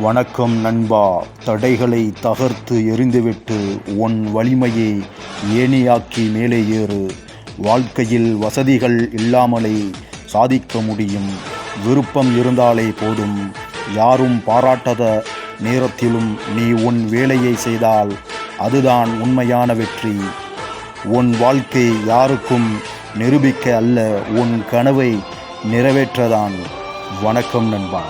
வணக்கம் நண்பா. தடைகளை தகர்த்து எறிந்துவிட்டு உன் வலிமையை ஏணியாக்கி மேலே ஏறு. வாழ்க்கையில் வசதிகள் இல்லாமலே சாதிக்க முடியும். விருப்பம் இருந்தாலே போதும். யாரும் பாராட்டாத நேரத்திலும் நீ உன் வேலையை செய்தால் அதுதான் உண்மையான வெற்றி. உன் வாழ்க்கை யாருக்கும் நிரூபிக்க அல்ல, உன் கனவை நிறைவேற்றதான். வணக்கம் நண்பா.